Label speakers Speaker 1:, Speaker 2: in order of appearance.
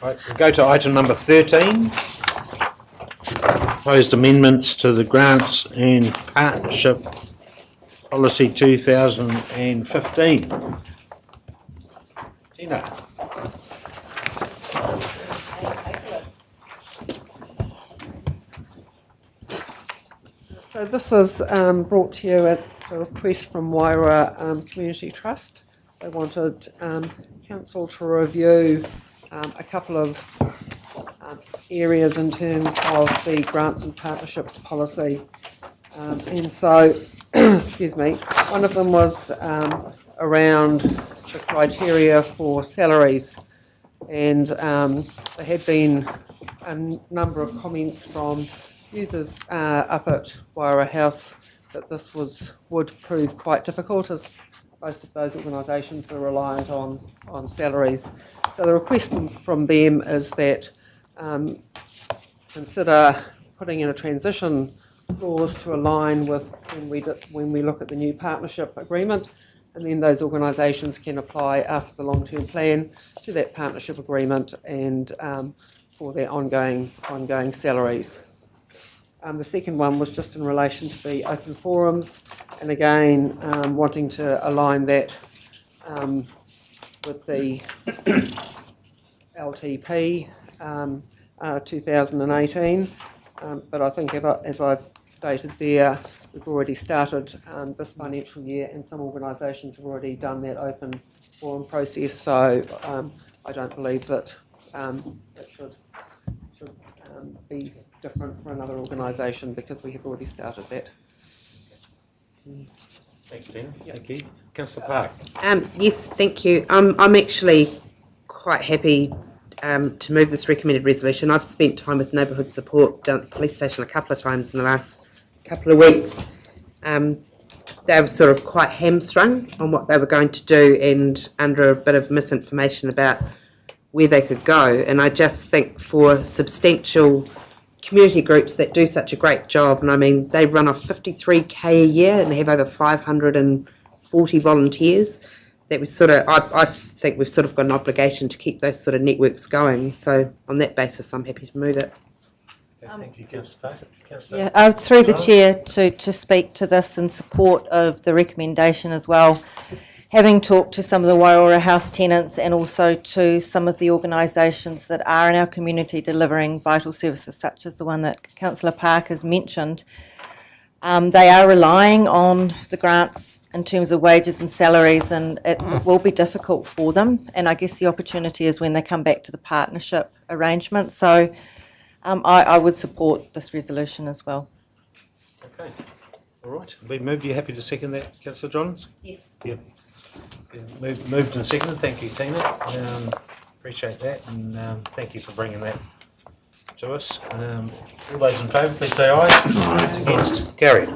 Speaker 1: Right, we'll go to item number 13. Proposed amendments to the Grants and Partnership Policy 2015. Tina.
Speaker 2: So this is brought to you at a request from Wairua Community Trust. They wanted Council to review a couple of areas in terms of the Grants and Partnerships Policy. And so, excuse me, one of them was around the criteria for salaries. And there had been a number of comments from users up at Wairua House that this would prove quite difficult, as most of those organisations are reliant on salaries. So the request from them is that consider putting in a transition clause to align with when we look at the new partnership agreement, and then those organisations can apply after the long-term plan to that partnership agreement and for their ongoing salaries. The second one was just in relation to the open forums, and again wanting to align that with the LTP 2018. But I think, as I've stated there, we've already started this financial year, and some organisations have already done that open forum process. So I don't believe that it should be different for another organisation, because we have already started that.
Speaker 1: Thanks, Tina. Yep. Thank you. Councillor Park.
Speaker 3: Yes, thank you. I'm actually quite happy to move this recommended resolution. I've spent time with neighbourhood support down at the police station a couple of times in the last couple of weeks. They were sort of quite hamstrung on what they were going to do and under a bit of misinformation about where they could go. And I just think for substantial community groups that do such a great job, and I mean they run off 53k a year and they have over 540 volunteers, that we sort of, I think we've sort of got an obligation to keep those sort of networks going. So on that basis I'm happy to move it.
Speaker 1: Thank you, Councillor Park.
Speaker 4: Yeah, through the chair to speak to this in support of the recommendation as well. Having talked to some of the Wairua House tenants and also to some of the organisations that are in our community delivering vital services, such as the one that Councillor Park has mentioned, they are relying on the grants in terms of wages and salaries, and it will be difficult for them. And I guess the opportunity is when they come back to the partnership arrangement. So I would support this resolution as well.
Speaker 1: Okay. All right. Been moved. Are you happy to second that, Councillor Johns?
Speaker 4: Yes.
Speaker 1: Yep. Moved and seconded. Thank you, Tina. Appreciate that, and thank you for bringing that to us. All those in favour, please say aye. Aye. Against? Carried.